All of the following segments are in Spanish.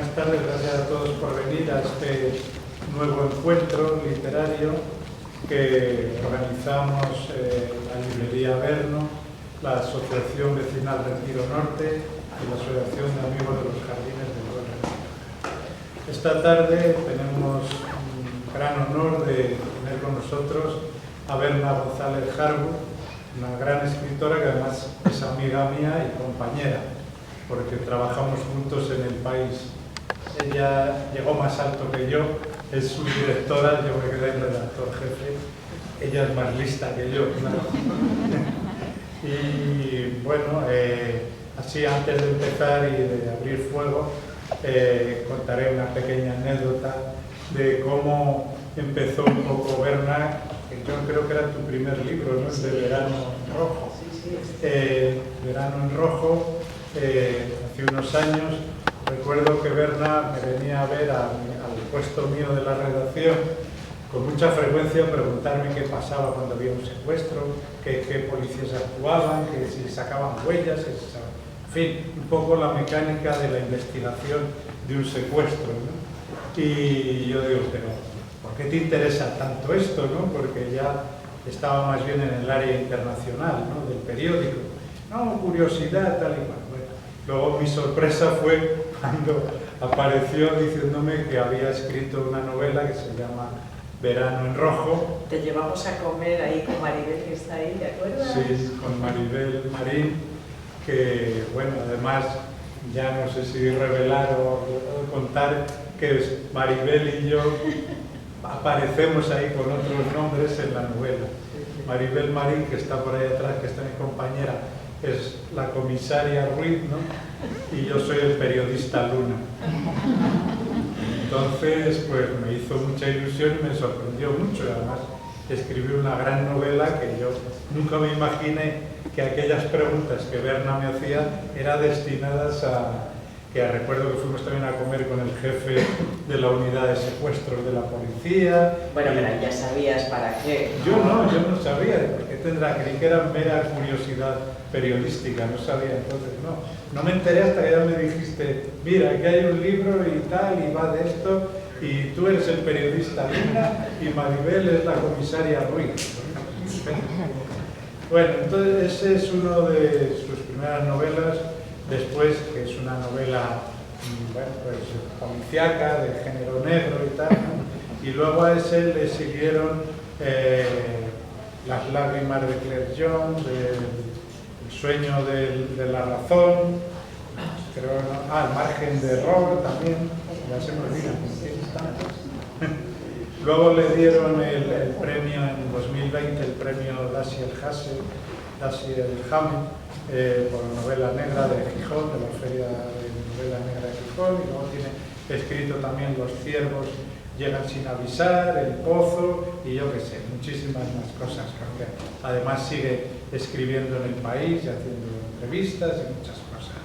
Buenas tardes, gracias a todos por venir a este nuevo encuentro literario que organizamos la Librería Verno, la Asociación Vecinal Retiro Norte y la Asociación de Amigos de los Jardines del Buen Retiro. Esta tarde tenemos un gran honor de tener con nosotros a Berna González Harwood, una gran escritora que además es amiga mía y compañera, porque trabajamos juntos en El País. Ella llegó más alto que yo, es su directora, yo me quedé el redactor jefe. Ella es más lista que yo, claro. Y bueno, así antes de empezar y de abrir fuego, contaré una pequeña anécdota de cómo empezó un poco Berna, que yo creo que era tu primer libro, ¿no? De Verano en Rojo. Verano en Rojo, hace unos años. Recuerdo que Berna me venía a ver al puesto mío de la redacción con mucha frecuencia a preguntarme qué pasaba cuando había un secuestro, qué policías actuaban, que si sacaban huellas, en fin, un poco la mecánica de la investigación de un secuestro, ¿no? Y yo digo, pero ¿por qué te interesa tanto esto, no? Porque ya estaba más bien en el área internacional, ¿no? Del periódico. No, curiosidad, tal y cual. Bueno, luego mi sorpresa fue cuando apareció diciéndome que había escrito una novela que se llama Verano en Rojo. Te llevamos a comer ahí con Maribel, que está ahí, ¿te acuerdas? Sí, con Maribel Marín, que bueno, además ya no sé si revelar o contar que Maribel y yo aparecemos ahí con otros nombres en la novela. Maribel Marín, que está por ahí atrás, que está mi compañera, es la comisaria Ruiz, ¿no? Y yo soy el periodista Luna. Entonces, pues me hizo mucha ilusión y me sorprendió mucho. Además, escribí una gran novela que yo nunca me imaginé que aquellas preguntas que Berna me hacía eran destinadas a... que recuerdo que fuimos también a comer con el jefe de la unidad de secuestros de la policía. Bueno, pero ya sabías para qué. Yo no sabía, porque creí que era mera curiosidad periodística, no sabía, entonces no me enteré hasta que ya me dijiste, mira, aquí hay un libro y tal, y va de esto, y tú eres el periodista Luna y Maribel es la comisaria Ruiz. Bueno, entonces ese es uno de sus primeras novelas. Después, que es una novela, bueno, pues policíaca, de género negro y tal, ¿no? Y luego a ese le siguieron Las lágrimas de Claire Jones, El sueño de la razón, creo, ¿no? El margen de error también, ya se me olvidan. Luego le dieron el premio en 2020, el premio Dashiell Hammett, por la novela negra de Gijón, de la Feria de Novela Negra de Gijón, y luego tiene escrito también Los ciervos llegan sin avisar, El pozo, y yo qué sé, muchísimas más cosas. Porque además sigue escribiendo en El País y haciendo entrevistas y muchas cosas.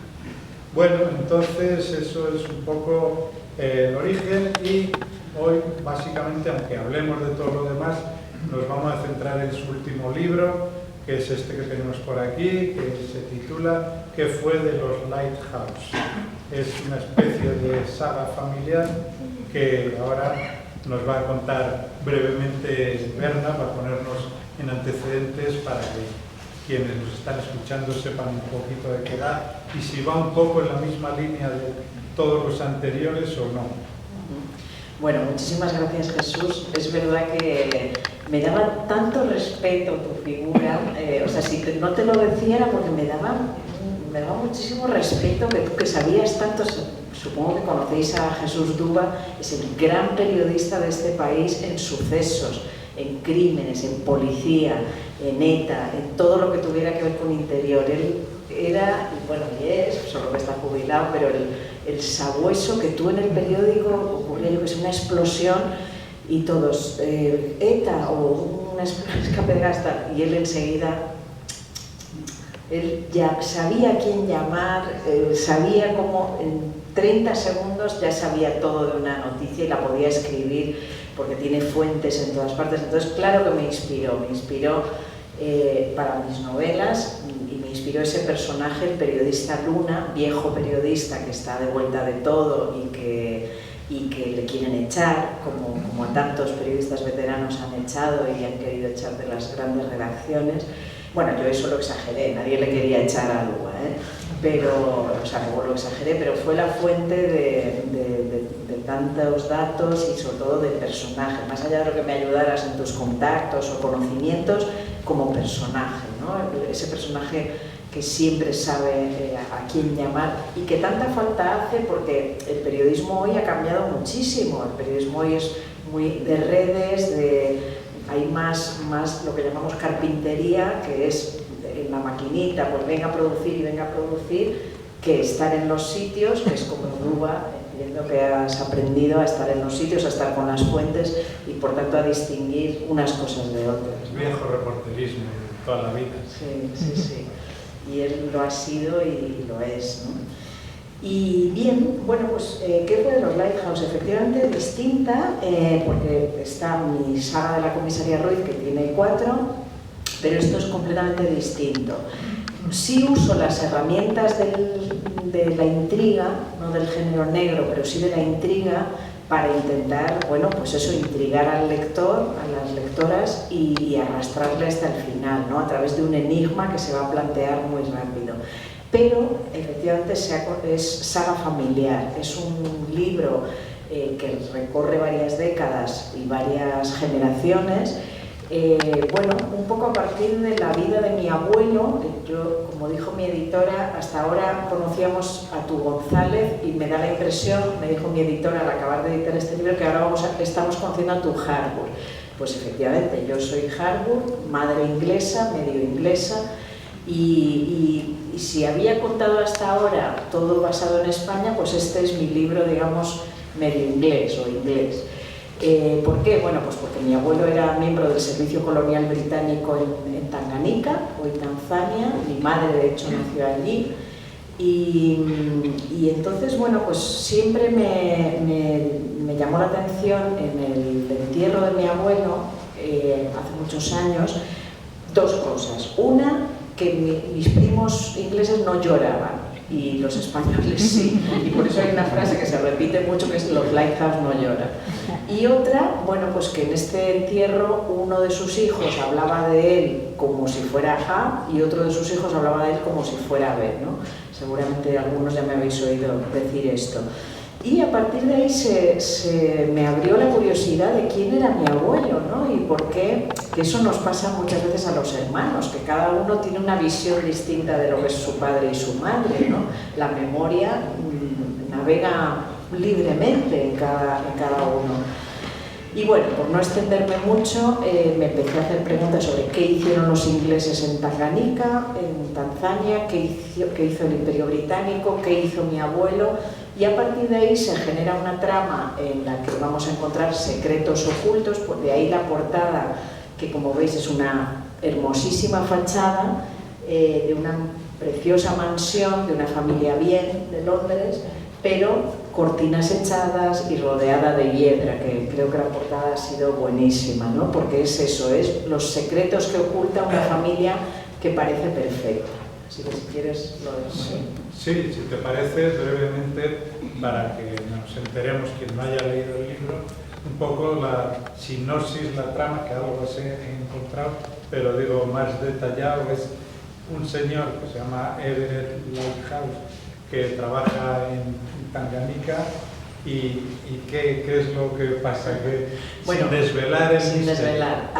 Bueno, entonces eso es un poco el origen, y hoy básicamente, aunque hablemos de todo lo demás, nos vamos a centrar en su último libro, que es este que tenemos por aquí, que se titula ¿Qué fue de los Lighthouse? Es una especie de saga familiar que ahora nos va a contar brevemente Berna, para ponernos en antecedentes para que quienes nos están escuchando sepan un poquito de qué da y si va un poco en la misma línea de todos los anteriores o no. Bueno, muchísimas gracias, Jesús. Es verdad que me daba tanto respeto tu figura, o sea, si no te lo decía era porque me daba muchísimo respeto que tú, que sabías tanto. Supongo que conocéis a Jesús Duba, es el gran periodista de este país en sucesos, en crímenes, en policía, en ETA, en todo lo que tuviera que ver con interior. Él era, y bueno, y es, solo que está jubilado, pero el sabueso que tú en el periódico ocurría, yo que sé, una explosión y todos, ETA o un escape de gas, y él enseguida, él ya sabía a quién llamar, sabía cómo en 30 segundos ya sabía todo de una noticia y la podía escribir porque tiene fuentes en todas partes. Entonces, claro que me inspiró para mis novelas y me inspiró inspiró ese personaje, el periodista Luna, viejo periodista que está de vuelta de todo y que le quieren echar, como a tantos periodistas veteranos han echado y han querido echar de las grandes redacciones. Bueno, yo eso lo exageré, nadie le quería echar a Lua, pero, o sea, luego lo exageré, pero fue la fuente de tantos datos y sobre todo de personaje, más allá de lo que me ayudaras en tus contactos o conocimientos, como personaje, ¿no? Ese personaje que siempre sabe a quién llamar y que tanta falta hace porque el periodismo hoy ha cambiado muchísimo. El periodismo hoy es muy de redes, hay más lo que llamamos carpintería, que es en la maquinita, pues venga a producir y venga a producir, que estar en los sitios, que es como Lua, entiendo que has aprendido a estar en los sitios, a estar con las fuentes y por tanto a distinguir unas cosas de otras. Es viejo reporterismo de toda la vida. Sí. Y él lo ha sido y lo es, ¿no? Y bien, bueno, pues, ¿qué fue de los Lighthouse? Efectivamente distinta, porque está mi saga de la comisaría Ruiz, que tiene 4, pero esto es completamente distinto. Sí uso las herramientas de la intriga, no del género negro, pero sí de la intriga, para intentar, bueno, pues eso, intrigar al lector, a las lectoras y arrastrarle hasta el final, ¿no? A través de un enigma que se va a plantear muy rápido. Pero, efectivamente, es saga familiar, es un libro que recorre varias décadas y varias generaciones. Bueno, un poco a partir de la vida de mi abuelo. Yo, como dijo mi editora, hasta ahora conocíamos a tu González y me da la impresión, me dijo mi editora al acabar de editar este libro, que ahora estamos conociendo a tu Harwood. Pues efectivamente, yo soy Harwood, madre inglesa, medio inglesa, y si había contado hasta ahora todo basado en España, pues este es mi libro, digamos, medio inglés o inglés. ¿Por qué? Bueno, pues porque mi abuelo era miembro del Servicio Colonial Británico en Tanganica, hoy Tanzania, mi madre de hecho nació allí, y entonces, bueno, pues siempre me llamó la atención en el entierro de mi abuelo, hace muchos años, dos cosas. Una, que mis primos ingleses no lloraban, y los españoles sí, y por eso hay una frase que se repite mucho, que es los Lighthouse no lloran. Y otra, bueno, pues que en este entierro uno de sus hijos hablaba de él como si fuera A y otro de sus hijos hablaba de él como si fuera B, ¿no? Seguramente algunos ya me habéis oído decir esto. Y a partir de ahí me abrió la curiosidad de quién era mi abuelo, ¿no? Y por qué, que eso nos pasa muchas veces a los hermanos, que cada uno tiene una visión distinta de lo que es su padre y su madre, ¿no? La memoria navega libremente en cada uno. Y bueno, por no extenderme mucho, me empecé a hacer preguntas sobre qué hicieron los ingleses en Tanganica, en Tanzania, qué hizo el Imperio Británico, qué hizo mi abuelo, y a partir de ahí se genera una trama en la que vamos a encontrar secretos ocultos, pues de ahí la portada, que como veis es una hermosísima fachada de una preciosa mansión, de una familia bien de Londres, pero cortinas echadas y rodeada de hiedra, que creo que la portada ha sido buenísima, ¿no? Porque es eso, es los secretos que oculta una familia que parece perfecta. Así que si quieres lo dejo. Sí, si te parece, brevemente, para que nos enteremos quien no haya leído el libro, un poco la sinopsis, la trama, que algo se he encontrado, pero digo más detallado, es un señor que se llama Everett Lighthouse, que trabaja en Tanganica, y ¿qué es lo que pasa? Que bueno, sin desvelar el sin misterio. desvelar.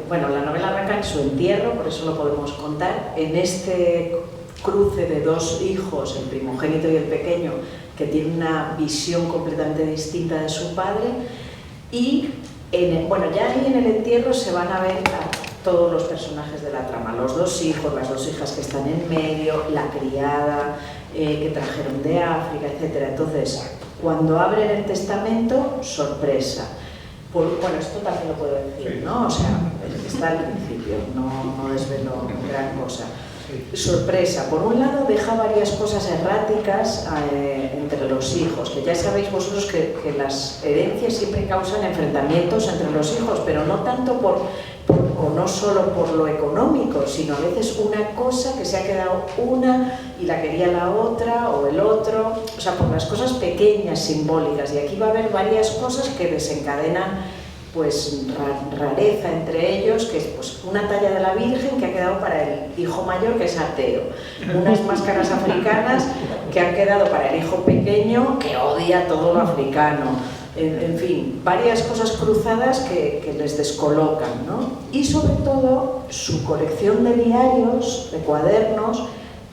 Bueno, la novela arranca en su entierro, por eso lo podemos contar, en este cruce de dos hijos, el primogénito y el pequeño, que tienen una visión completamente distinta de su padre, y bueno, ya ahí en el entierro se van a ver a todos los personajes de la trama, los dos hijos, las dos hijas que están en medio, la criada que trajeron de África, etc. Entonces, cuando abren el testamento, sorpresa. Bueno, esto también lo puedo decir, ¿no? O sea, está al principio, no desvelo gran cosa. Sorpresa. Por un lado, deja varias cosas erráticas entre los hijos, que ya sabéis vosotros que las herencias siempre causan enfrentamientos entre los hijos, pero no tanto por o no solo por lo económico, sino a veces una cosa que se ha quedado una y la quería la otra o el otro, o sea, por las cosas pequeñas, simbólicas. Y aquí va a haber varias cosas que desencadenan pues rareza entre ellos, que es pues una talla de la Virgen que ha quedado para el hijo mayor, que es ateo, unas máscaras africanas que han quedado para el hijo pequeño que odia todo lo africano, en fin, varias cosas cruzadas que les descolocan, ¿no? Y sobre todo su colección de diarios, de cuadernos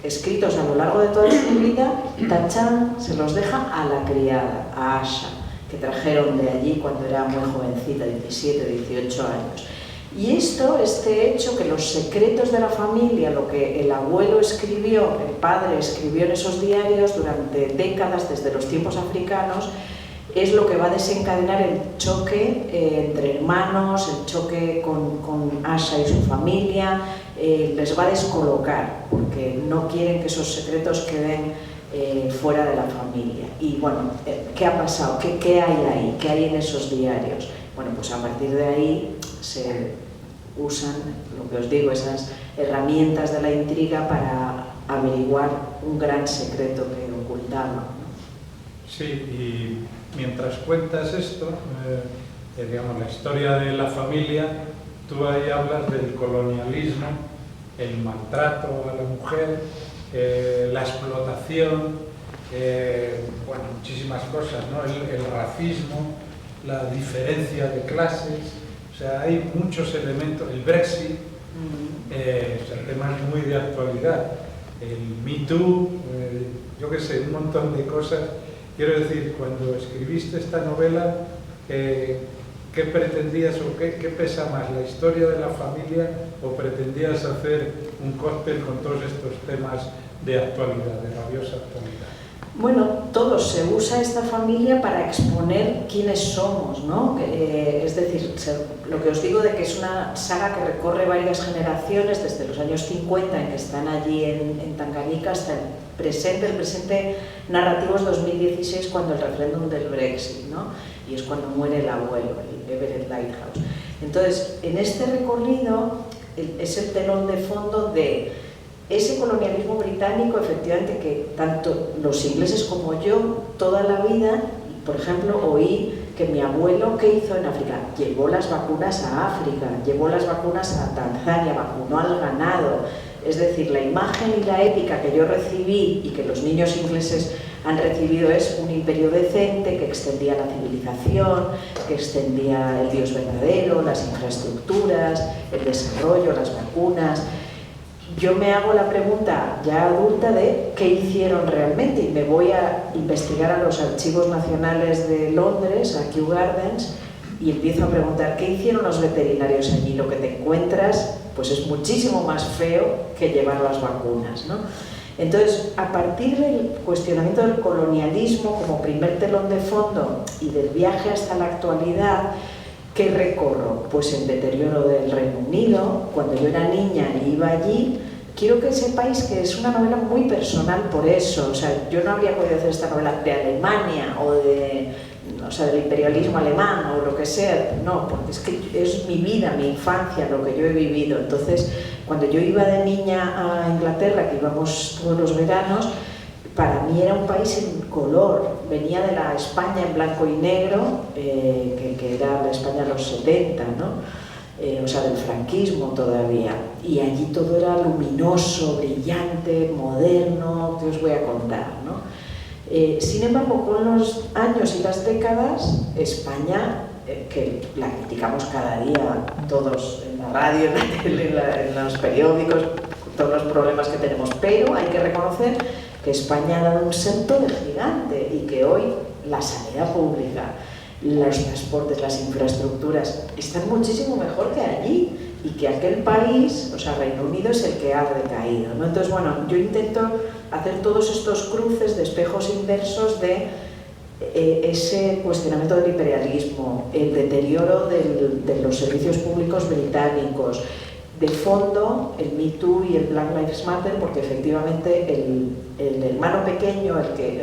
escritos a lo largo de toda su vida. Tachan se los deja a la criada, a Asha, que trajeron de allí cuando era muy jovencita, 17, 18 años. Y este hecho, que los secretos de la familia, lo que el abuelo escribió, el padre escribió en esos diarios durante décadas, desde los tiempos africanos, es lo que va a desencadenar el choque entre hermanos, el choque con Asha y su familia, les va a descolocar, porque no quieren que esos secretos queden fuera de la familia. Y bueno, ¿qué ha pasado? ¿Qué hay ahí? ¿Qué hay en esos diarios? Bueno, pues a partir de ahí se usan, lo que os digo, esas herramientas de la intriga para averiguar un gran secreto que ocultaban, ¿no? Sí, y mientras cuentas esto, digamos, la historia de la familia, tú ahí hablas del colonialismo, el maltrato a la mujer, la explotación, bueno, muchísimas cosas, ¿no? El racismo, la diferencia de clases, o sea, hay muchos elementos, el Brexit, o sea, temas muy de actualidad, el Me Too, yo qué sé, un montón de cosas. Quiero decir, cuando escribiste esta novela, ¿qué pretendías o qué pesa más, la historia de la familia o pretendías hacer un cóctel con todos estos temas de actualidad, de rabiosa actualidad? Bueno, todo se usa esta familia para exponer quiénes somos, ¿no? Es decir, lo que os digo de que es una saga que recorre varias generaciones, desde los años 50, en que están allí en Tanganyika, hasta el presente narrativo es 2016, cuando el referéndum del Brexit, ¿no? Y es cuando muere el abuelo, el Everett Lighthouse. Entonces, en este recorrido es el telón de fondo de ese colonialismo británico, efectivamente, que tanto los ingleses como yo, toda la vida, por ejemplo, oí que mi abuelo, ¿qué hizo en África? Llevó las vacunas a África, llevó las vacunas a Tanzania, vacunó al ganado. Es decir, la imagen y la épica que yo recibí y que los niños ingleses han recibido es un imperio decente que extendía la civilización, que extendía el Dios verdadero, las infraestructuras, el desarrollo, las vacunas. Yo me hago la pregunta ya adulta de qué hicieron realmente, y me voy a investigar a los archivos nacionales de Londres, a Kew Gardens, y empiezo a preguntar qué hicieron los veterinarios allí. Lo que te encuentras pues es muchísimo más feo que llevar las vacunas, ¿no? Entonces, a partir del cuestionamiento del colonialismo como primer telón de fondo y del viaje hasta la actualidad, ¿qué recorro? Pues el deterioro del Reino Unido. Cuando yo era niña y iba allí, quiero que sepáis que es una novela muy personal por eso. O sea, yo no habría podido hacer esta novela de Alemania o del imperialismo alemán o lo que sea, no, porque es que es mi vida, mi infancia, lo que yo he vivido. Entonces, cuando yo iba de niña a Inglaterra, que íbamos todos los veranos, para mí era un país en color. Venía de la España en blanco y negro, que era la España de los 70, ¿no? O sea, del franquismo todavía. Y allí todo era luminoso, brillante, moderno, que os voy a contar, ¿no? Sin embargo, con los años y las décadas, España, que la criticamos cada día, todos en la radio, en la tele, en los periódicos, todos los problemas que tenemos, pero hay que reconocer que España ha dado un salto de gigante y que hoy la sanidad pública, los transportes, las infraestructuras están muchísimo mejor que allí, y que aquel país, o sea, Reino Unido, es el que ha decaído, ¿no? Entonces, bueno, yo intento hacer todos estos cruces de espejos inversos de ese cuestionamiento del imperialismo, el deterioro de los servicios públicos británicos, de fondo el Me Too y el Black Lives Matter, porque efectivamente el hermano pequeño,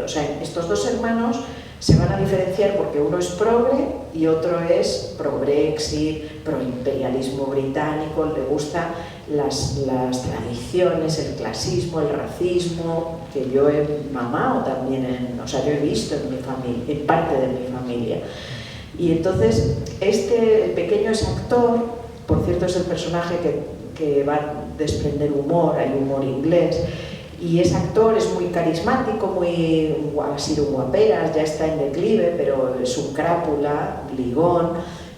o sea, estos dos hermanos se van a diferenciar porque uno es progre y otro es pro-Brexit, pro-imperialismo británico, le gustan las tradiciones, el clasismo, el racismo, que yo he mamado también, o sea, yo he visto en mi familia, en parte de mi familia. Y entonces, el pequeño es actor. Por cierto, es el personaje que va a desprender humor, hay humor inglés, y es actor, es muy carismático, ha sido guaperas, ya está en declive, pero es un crápula, ligón,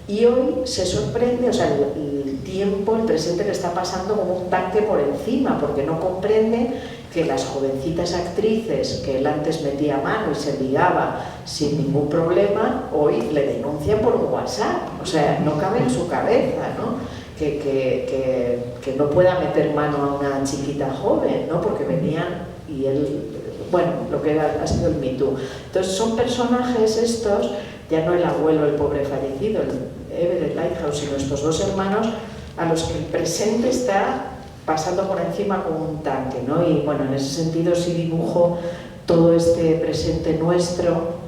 y hoy se sorprende, o sea, el tiempo, el presente le está pasando como un tanque por encima, porque no comprende que las jovencitas actrices que él antes metía mano y se ligaba sin ningún problema, hoy le denuncian por WhatsApp, o sea, no cabe en su cabeza, ¿no? Que no pueda meter mano a una chiquita joven, ¿no? Porque venían y él, bueno, lo que ha sido el Me Too. Entonces son personajes estos, ya no el abuelo, el pobre fallecido, el Everett Lighthouse, sino estos dos hermanos a los que el presente está pasando por encima como un tanque, ¿no? Y bueno, en ese sentido sí dibujo todo este presente nuestro,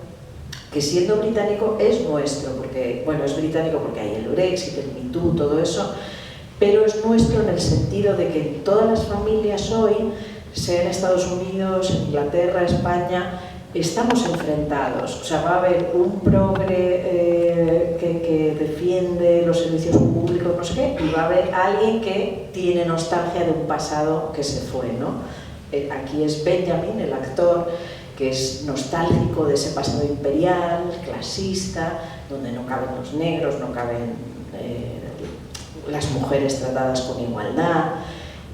que siendo británico es nuestro, porque, bueno, es británico porque hay el Brexit, el Me Too, todo eso, pero es nuestro en el sentido de que en todas las familias hoy, sea en Estados Unidos, en Inglaterra, España, estamos enfrentados. O sea, va a haber un progre que defiende los servicios públicos, no sé qué, y va a haber alguien que tiene nostalgia de un pasado que se fue, ¿no? Aquí es Benjamin, el actor, que es nostálgico de ese pasado imperial, clasista, donde no caben los negros, no caben las mujeres tratadas con igualdad.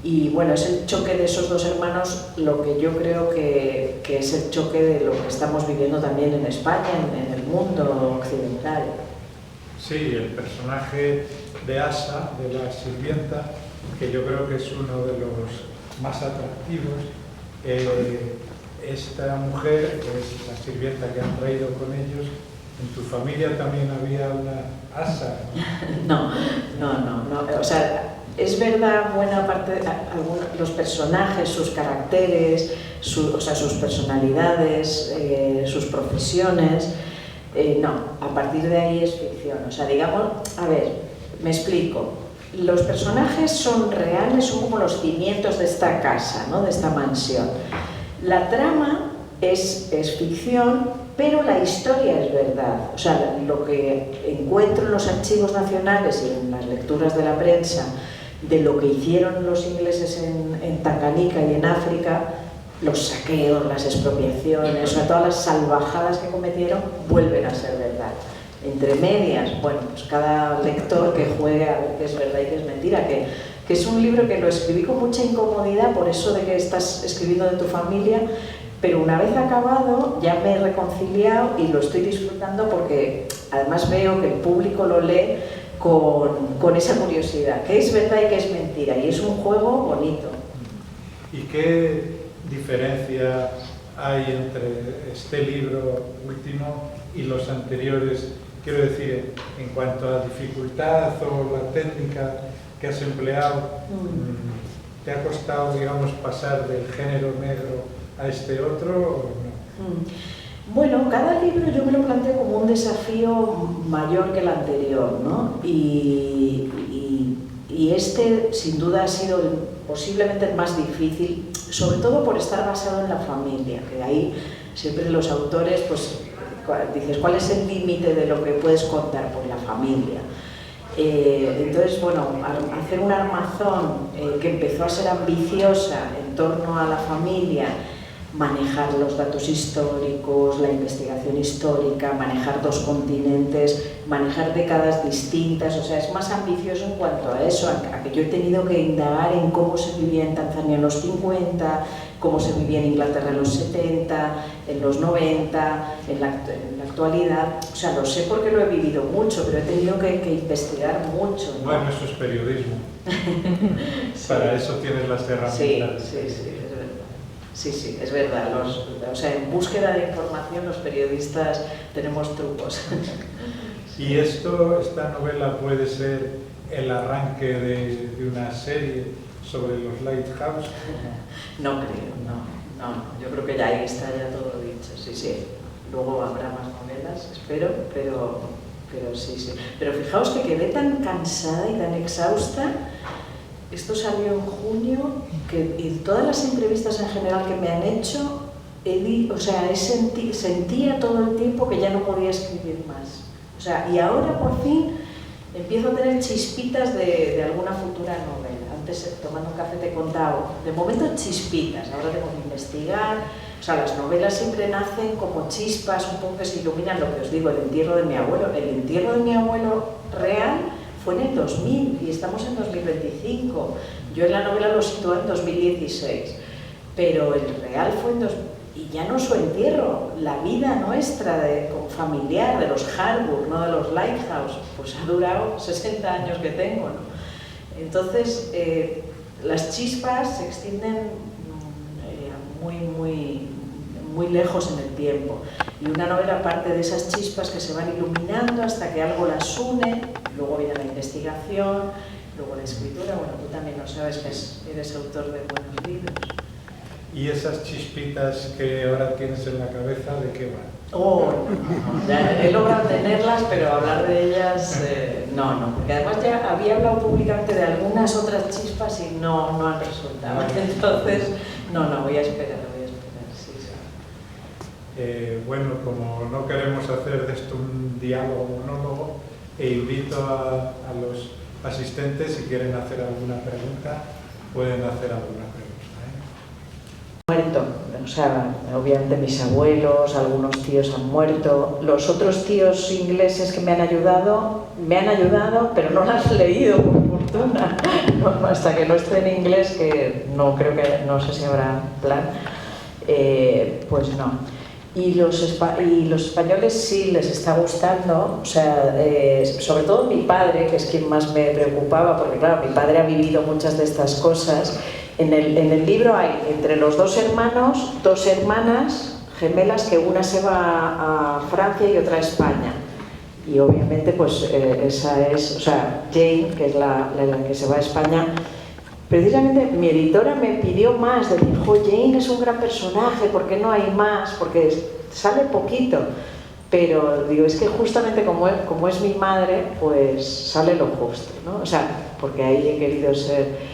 Y bueno, es el choque de esos dos hermanos lo que yo creo que es el choque de lo que estamos viviendo también en España, en el mundo occidental. Sí, el personaje de Asa, de la sirvienta, que yo creo que es uno de los más atractivos. Esta mujer, que es la sirvienta que han traído con ellos, ¿en tu familia también había una Asa? No, o sea, es verdad, buena parte de los personajes, sus caracteres, o sea, sus personalidades, sus profesiones, no, a partir de ahí es ficción. O sea, digamos, a ver, me explico. Los personajes son reales, son como los cimientos de esta casa, ¿no? De esta mansión. La trama es ficción, pero la historia es verdad. O sea, lo que encuentro en los archivos nacionales y en las lecturas de la prensa de lo que hicieron los ingleses en Tanganica y en África, los saqueos, las expropiaciones, o sea, todas las salvajadas que cometieron, vuelven a ser verdad. Entre medias, bueno, pues cada lector que juegue a ver qué es verdad y qué es mentira, que es un libro que lo escribí con mucha incomodidad por eso de que estás escribiendo de tu familia, pero una vez acabado ya me he reconciliado y lo estoy disfrutando porque además veo que el público lo lee con esa curiosidad, qué es verdad y qué es mentira, y es un juego bonito. ¿Y qué diferencia hay entre este libro último y los anteriores? Quiero decir, en cuanto a dificultad o la técnica que has empleado, ¿te ha costado, digamos, pasar del género negro a este otro o no? Bueno, cada libro yo me lo planteo como un desafío mayor que el anterior, ¿no? Y este, sin duda, ha sido posiblemente el más difícil, sobre todo por estar basado en la familia, que ahí siempre los autores, pues, dices, ¿cuál es el límite de lo que puedes contar? Pues la familia. Entonces, bueno, hacer un armazón que empezó a ser ambiciosa en torno a la familia, manejar los datos históricos, la investigación histórica, manejar dos continentes, manejar décadas distintas, o sea, es más ambicioso en cuanto a eso, a que yo he tenido que indagar en cómo se vivía en Tanzania en los 50, cómo se vivía en Inglaterra en los 70, en los 90, en la actualidad. O sea, lo sé porque lo he vivido mucho, pero he tenido que investigar mucho, ¿no? Bueno, eso es periodismo. Sí. Para eso tienes las herramientas. Sí, es verdad. Sí, es verdad. O sea, en búsqueda de información los periodistas tenemos trucos. ¿Y esta novela puede ser el arranque de una serie sobre los Lighthouse? No creo, no. Yo creo que ya ahí está ya todo dicho, sí. Luego habrá más novelas, espero, pero sí. Pero fijaos que quedé tan cansada y tan exhausta. Esto salió en junio, y todas las entrevistas en general que me han hecho, sentía todo el tiempo que ya no podía escribir más. O sea, y ahora por fin empiezo a tener chispitas de alguna futura novela. Antes, tomando un café, te he contado, de momento chispitas, ahora tengo que investigar. O sea, las novelas siempre nacen como chispas, un poco que se iluminan, lo que os digo, el entierro de mi abuelo. El entierro de mi abuelo real fue en el 2000 y estamos en 2025. Yo en la novela lo sitúo en 2016, pero el real fue en 2000. Y ya no su entierro, la vida nuestra familiar, de los Harbour, no de los Lighthouse, pues ha durado 60 años que tengo, ¿no? Entonces, las chispas se extienden muy lejos en el tiempo. Y una novela parte de esas chispas que se van iluminando hasta que algo las une, luego viene la investigación, luego la escritura. Bueno, tú también lo sabes que eres autor de buenos libros. ¿Y esas chispitas que ahora tienes en la cabeza, de qué van? Ya he logrado tenerlas, pero hablar de ellas, no, porque además ya había hablado públicamente de algunas otras chispas y no han resultado. Entonces, no, voy a esperar, sí. Bueno, como no queremos hacer de esto un diálogo monólogo, invito a los asistentes, si quieren hacer alguna pregunta, pueden hacer alguna pregunta. Muerto, o sea, obviamente mis abuelos, algunos tíos han muerto, los otros tíos ingleses que me han ayudado, pero no las he leído, por fortuna, no, hasta que no esté en inglés, que no sé si habrá plan, pues no. Y los españoles sí les está gustando, o sea, sobre todo mi padre, que es quien más me preocupaba, porque claro, mi padre ha vivido muchas de estas cosas. En el libro hay entre los dos hermanos, dos hermanas gemelas, que una se va a Francia y otra a España. Y obviamente pues esa es, o sea, Jane, que es la que se va a España. Precisamente mi editora me pidió más, de dijo, Jane es un gran personaje, ¿por qué no hay más? Porque sale poquito. Pero digo, es que justamente como es mi madre, pues sale lo justo, ¿no? O sea, porque ahí he querido ser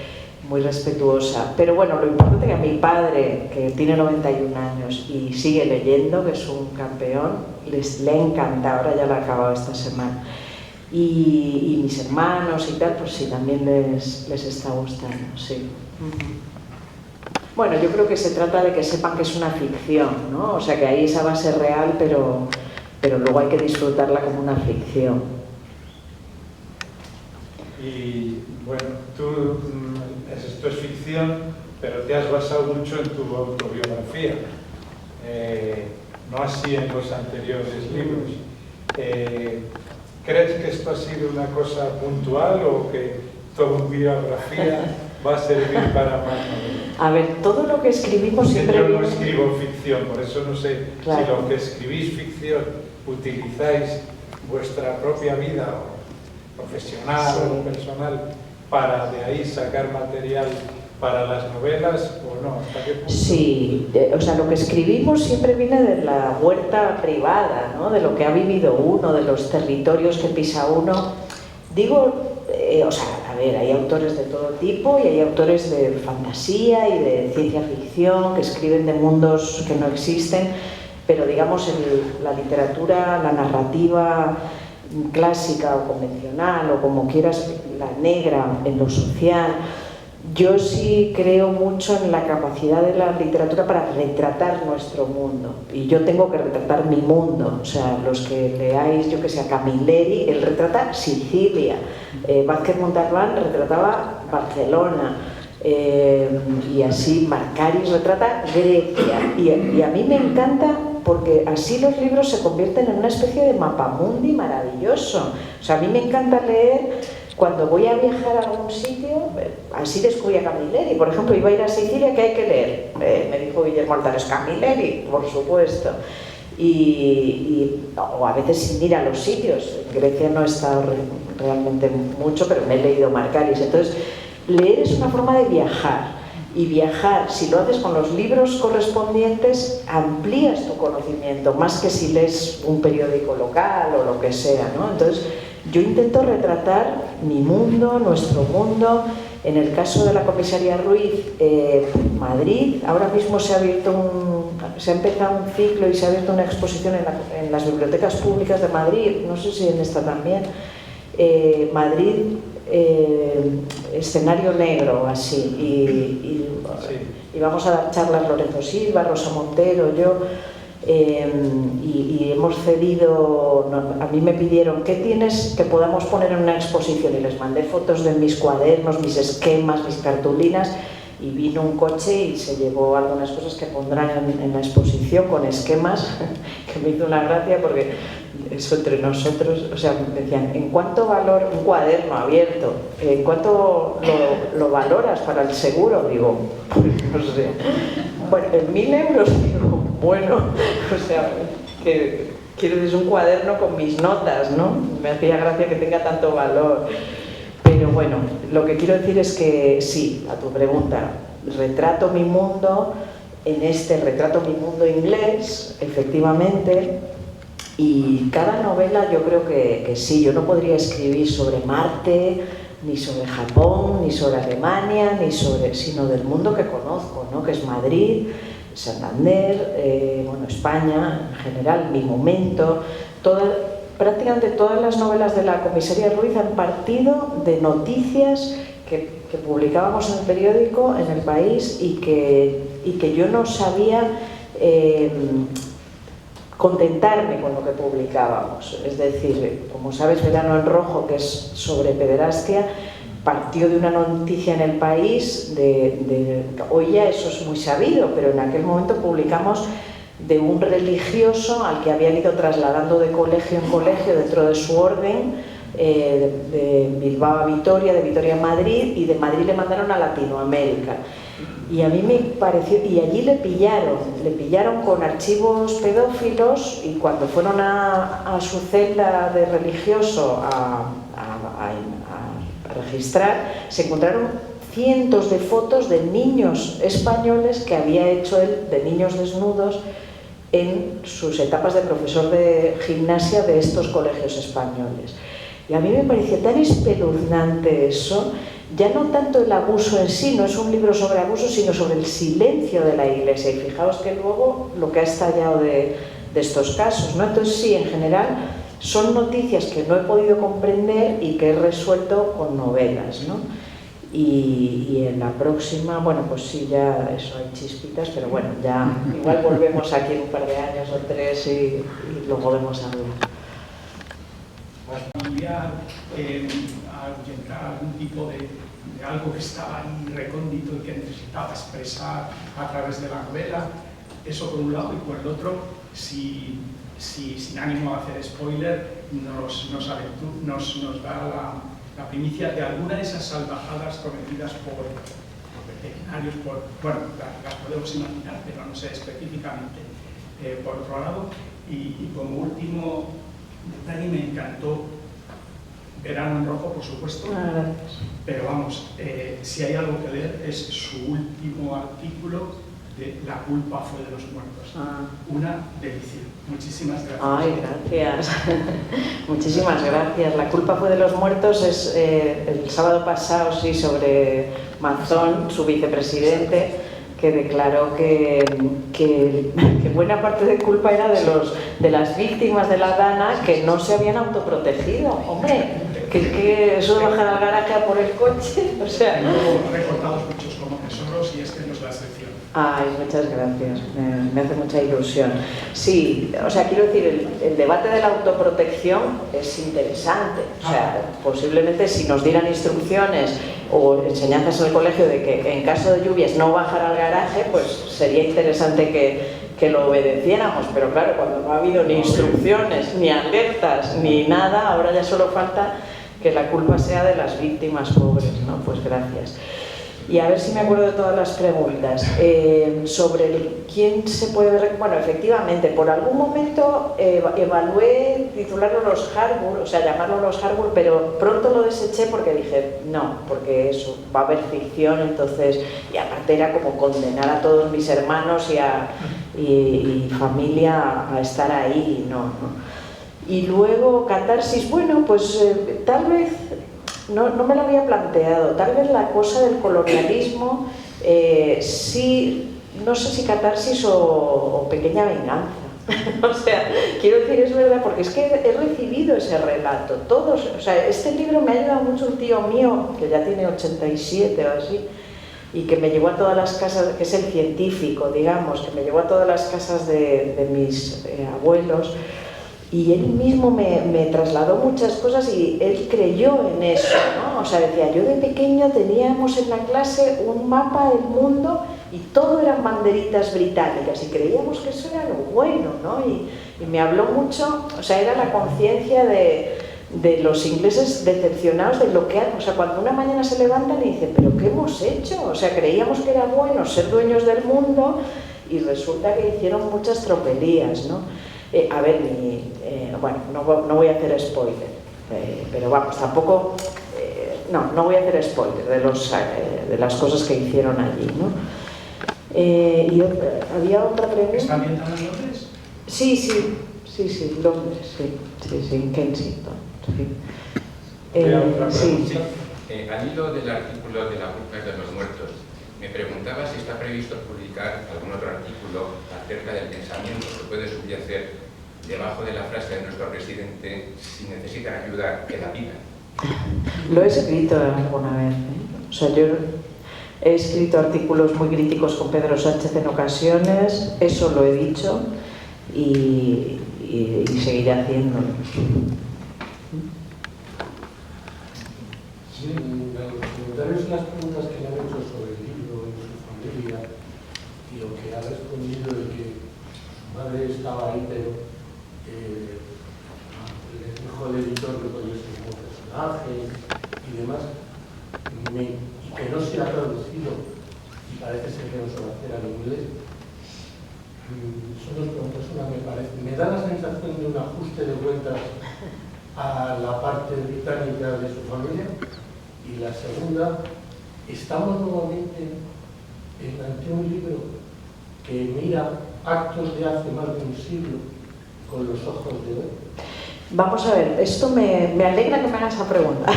muy respetuosa. Pero bueno, lo importante es que a mi padre, que tiene 91 años y sigue leyendo, que es un campeón, le encanta, ahora ya lo ha acabado esta semana. Y mis hermanos y tal, pues sí, también les está gustando, sí. Bueno, yo creo que se trata de que sepan que es una ficción, ¿no? O sea, que ahí esa base real, pero luego hay que disfrutarla como una ficción. Y bueno, esto es ficción, pero te has basado mucho en tu autobiografía, no así en los anteriores libros. ¿Crees que esto ha sido una cosa puntual o que tu autobiografía va a servir para más novelas? A ver, todo lo que escribimos siempre... Yo no escribo ficción, por eso no sé si lo que escribís ficción utilizáis vuestra propia vida o profesional o personal para de ahí sacar material para las novelas o no. ¿Hasta qué punto? Sí, o sea, lo que escribimos siempre viene de la huerta privada, ¿no? De lo que ha vivido uno, de los territorios que pisa uno. Digo, o sea, a ver, hay autores de todo tipo y hay autores de fantasía y de ciencia ficción que escriben de mundos que no existen, pero digamos la literatura, la narrativa clásica o convencional o como quieras, la negra, en lo social. Yo sí creo mucho en la capacidad de la literatura para retratar nuestro mundo, y yo tengo que retratar mi mundo. O sea, los que leáis, yo que sé, a Camilleri, él retrata Sicilia, Vázquez Montalbán retrataba Barcelona, y así Marcaris retrata Grecia, y a mí me encanta porque así los libros se convierten en una especie de mapamundi maravilloso. O sea, a mí me encanta leer. Cuando voy a viajar a algún sitio, así descubrí a Camilleri. Por ejemplo, iba a ir a Sicilia, ¿qué hay que leer? Me dijo Guillermo Altares, Camilleri, por supuesto. o a veces sin ir a los sitios. En Grecia no he estado realmente mucho, pero me he leído Markaris. Entonces, leer es una forma de viajar. Y viajar, si lo haces con los libros correspondientes, amplías tu conocimiento, más que si lees un periódico local o lo que sea, ¿no? Entonces, yo intento retratar mi mundo, nuestro mundo. En el caso de la comisaría Ruiz, Madrid, ahora mismo se ha empezado un ciclo y se ha abierto una exposición en las bibliotecas públicas de Madrid, no sé si en esta también, Madrid, escenario negro, así, y vamos a dar charlas Lorenzo Silva, Rosa Montero, yo, y hemos cedido, a mí me pidieron ¿qué tienes que podamos poner en una exposición? Y les mandé fotos de mis cuadernos, mis esquemas, mis cartulinas, y vino un coche y se llevó algunas cosas que pondrán en la exposición con esquemas, que me hizo una gracia porque eso entre nosotros, o sea, me decían, ¿en cuánto valor un cuaderno abierto? ¿En cuánto lo valoras para el seguro? Digo, pues no sé, bueno, en 1.000 euros, digo, bueno, o sea, que quiero decir, es un cuaderno con mis notas, ¿no? Me hacía gracia que tenga tanto valor. Pero bueno, lo que quiero decir es que sí, a tu pregunta, retrato mi mundo, retrato mi mundo inglés, efectivamente, y cada novela yo creo que sí, yo no podría escribir sobre Marte, ni sobre Japón, ni sobre Alemania, sino del mundo que conozco, ¿no? Que es Madrid, Santander, bueno, España en general, mi momento, prácticamente todas las novelas de la comisaría Ruiz han partido de noticias que publicábamos en el periódico, en El País, y que yo no sabía contentarme con lo que publicábamos. Es decir, como sabes, Verano en Rojo, que es sobre pederastia, partió de una noticia en El País, hoy ya eso es muy sabido, pero en aquel momento publicamos de un religioso al que habían ido trasladando de colegio en colegio dentro de su orden, de Bilbao a Vitoria, de Vitoria a Madrid, y de Madrid le mandaron a Latinoamérica. Y a mí me pareció, y allí le pillaron con archivos pedófilos, y cuando fueron a su celda de religioso a registrar, se encontraron cientos de fotos de niños españoles que había hecho él, de niños desnudos, en sus etapas de profesor de gimnasia de estos colegios españoles. Y a mí me pareció tan espeluznante eso, ya no tanto el abuso en sí, no es un libro sobre abuso, sino sobre el silencio de la Iglesia. Y fijaos que luego lo que ha estallado de estos casos, ¿no? Entonces sí, en general son noticias que no he podido comprender y que he resuelto con novelas, ¿no? Y en la próxima, bueno, pues sí, ya eso, hay chispitas, pero bueno, ya igual volvemos aquí en un par de años o 3 y luego vemos hablar. Familiar, ahuyentar algún tipo de algo que estaba ahí recóndito y que necesitaba expresar a través de la novela, eso por un lado, y por el otro, si sin ánimo de hacer spoiler, nos da la primicia de alguna de esas salvajadas cometidas por veterinarios, bueno, las podemos imaginar, pero no sé específicamente. Por otro lado, y como último detalle, me encantó Verano en Rojo, por supuesto, pero vamos, si hay algo que leer es su último artículo de La culpa fue de los muertos. Una delicia. Muchísimas gracias. Ay, gracias. Muchísimas gracias. La culpa fue de los muertos es el sábado pasado, sí, sobre Mazón, su vicepresidente, que declaró que buena parte de culpa era de las víctimas de la Dana que no se habían autoprotegido. Hombre, que eso de bajar al garaje a por el coche, o sea... Luego recortados muchos como tesoros y este no es la excepción. Ay, muchas gracias, me hace mucha ilusión. Sí, o sea, quiero decir, el debate de la autoprotección es interesante. O sea, posiblemente si nos dieran instrucciones o enseñanzas en el colegio de que en caso de lluvias no bajar al garaje, pues sería interesante que lo obedeciéramos. Pero claro, cuando no ha habido ni instrucciones, ni alertas, ni nada, ahora ya solo falta que la culpa sea de las víctimas pobres, ¿no? Pues gracias. Y a ver si me acuerdo de todas las preguntas. Sobre quién se puede... Bueno, efectivamente, por algún momento evalué titularlo Los Harbour, o sea, llamarlo Los Harbour, pero pronto lo deseché porque dije, no, porque eso, va a haber ficción, entonces... Y aparte era como condenar a todos mis hermanos y familia a estar ahí, no. Y luego, catarsis, bueno, pues tal vez... No me lo había planteado, tal vez la cosa del colonialismo, sí, no sé si catarsis o pequeña venganza. O sea, quiero decir, es verdad, porque es que he recibido ese relato, todos, o sea, este libro me ha ayudado mucho un tío mío, que ya tiene 87 o así, y que me llevó a todas las casas, que es el científico, digamos, que me llevó a todas las casas de mis abuelos, y él mismo me trasladó muchas cosas y él creyó en eso, ¿no? O sea, decía, yo de pequeño teníamos en la clase un mapa del mundo y todo eran banderitas británicas y creíamos que eso era lo bueno, ¿no? Y me habló mucho, o sea, era la conciencia de los ingleses decepcionados de lo que han... O sea, cuando una mañana se levantan y dicen, ¿pero qué hemos hecho? O sea, creíamos que era bueno ser dueños del mundo y resulta que hicieron muchas tropelías, ¿no? A ver, bueno, no voy a hacer spoiler, pero vamos, tampoco, no voy a hacer spoiler de las cosas que hicieron allí, ¿no? Y había otra pregunta. ¿Está ambientada en Londres? Sí, Londres, sí, en Kensington, sí. Sí. Al hilo del artículo de la Burka de los Muertos, me preguntaba si está previsto publicar algún otro artículo acerca del pensamiento que puede subyacer debajo de la frase de nuestro presidente: si necesitan ayuda, que la pidan. Lo he escrito alguna vez, O sea, yo he escrito artículos muy críticos con Pedro Sánchez en ocasiones, eso lo he dicho y seguiré haciéndolo. Sí, los comentarios y las preguntas que le han hecho sobre el libro y su familia y lo que ha respondido de que su madre estaba ahí, pero le dijo al editor que podía ser un personaje y demás, y que no se ha traducido y parece ser que no se va a hacer al inglés. Son dos preguntas. Una, me da la sensación de un ajuste de cuentas a la parte británica de su familia. Y la segunda, estamos nuevamente ante un libro que mira actos de hace más de un siglo con los ojos de hoy. Vamos a ver, esto me alegra que me hagas esa pregunta.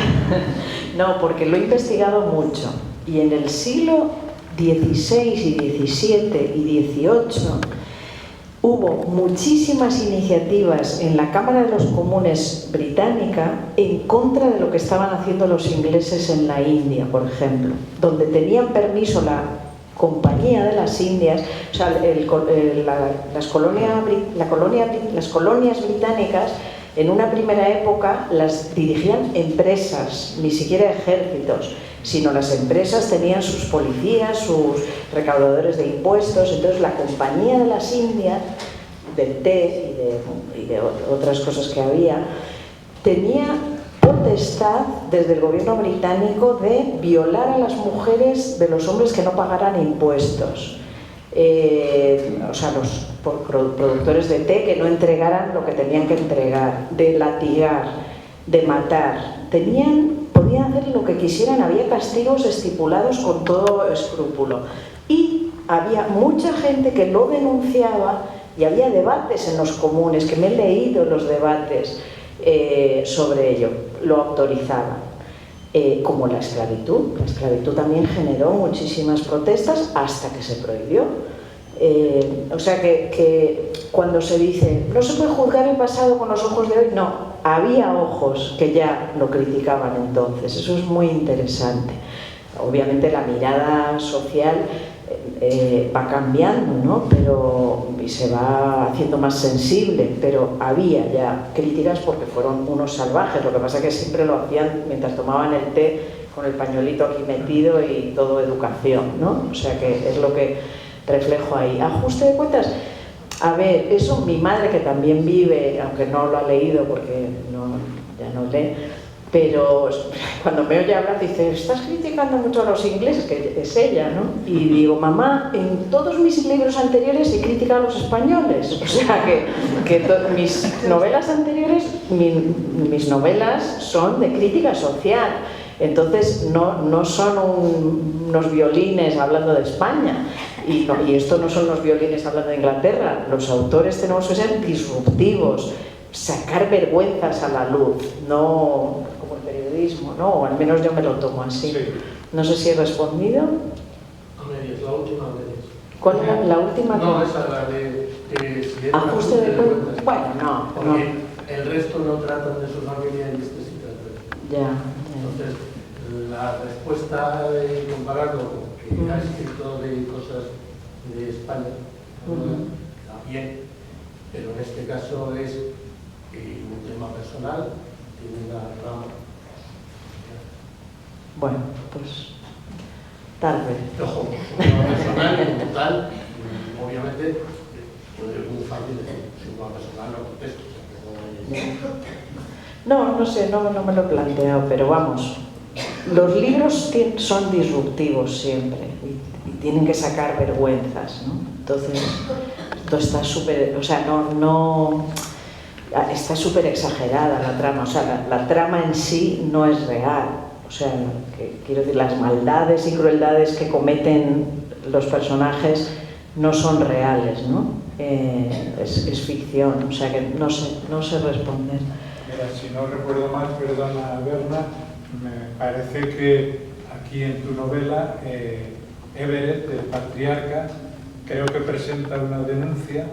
No, porque lo he investigado mucho. Y en el siglo XVI y XVII y XVIII hubo muchísimas iniciativas en la Cámara de los Comunes británica en contra de lo que estaban haciendo los ingleses en la India, por ejemplo, donde tenían permiso la Compañía de las Indias, o sea, las colonias británicas en una primera época las dirigían empresas, ni siquiera ejércitos, sino las empresas tenían sus policías, sus recaudadores de impuestos. Entonces la Compañía de las Indias, del té y de otras cosas que había, tenía potestad desde el gobierno británico de violar a las mujeres de los hombres que no pagaran impuestos. O sea, los productores de té que no entregaran lo que tenían que entregar, de latigar, de matar. Podían hacer lo que quisieran, había castigos estipulados con todo escrúpulo. Y había mucha gente que lo denunciaba y había debates en los comunes, que me he leído los debates sobre ello, lo autorizaban. Como la esclavitud. La esclavitud también generó muchísimas protestas hasta que se prohibió. O sea que cuando se dice no se puede juzgar el pasado con los ojos de hoy, no, había ojos que ya lo criticaban entonces. Eso es muy interesante. Obviamente la mirada social va cambiando, ¿no? Y se va haciendo más sensible, pero había ya críticas porque fueron unos salvajes. Lo que pasa es que siempre lo hacían mientras tomaban el té con el pañuelito aquí metido y todo educación, ¿no? O sea que es lo que reflejo ahí. Ajuste de cuentas. A ver, eso mi madre, que también vive, aunque no lo ha leído porque ya no lee, pero cuando me oye hablar dice, estás criticando mucho a los ingleses, que es ella, ¿no? Y digo, mamá, en todos mis libros anteriores he criticado a los españoles, o sea que mis novelas anteriores, mis novelas son de crítica social, entonces no son unos violines hablando de España, y esto no son los violines hablando de Inglaterra. Los autores tenemos que ser disruptivos, sacar vergüenzas a la luz, no como el periodismo, ¿no? O al menos yo me lo tomo así. Sí. No sé si he respondido. A medias, la última vez. ¿Cuál era la última? No, esa la de si era Ajuste de cuentas. Bueno, no. Porque el resto no tratan de su familia y este sí trata. Ya. Entonces, la respuesta de compararlo con que ha escrito de cosas de España, también, pero en este caso es un tema personal, tiene una rama. Bueno, pues tal vez. Ojo, un tema personal y como tal, obviamente, es muy fácil decir, si un tema personal no contesto. No sé, no me lo he planteado, pero vamos, los libros son disruptivos siempre y tienen que sacar vergüenzas, ¿no? Entonces, esto está súper, o sea, está súper exagerada la trama, o sea, la trama en sí no es real, o sea, quiero decir, las maldades y crueldades que cometen los personajes no son reales, ¿no? Es ficción, o sea que no sé responder. Mira, si no recuerdo mal, perdona Berna, me parece que aquí en tu novela Everett, el patriarca, creo que presenta una denuncia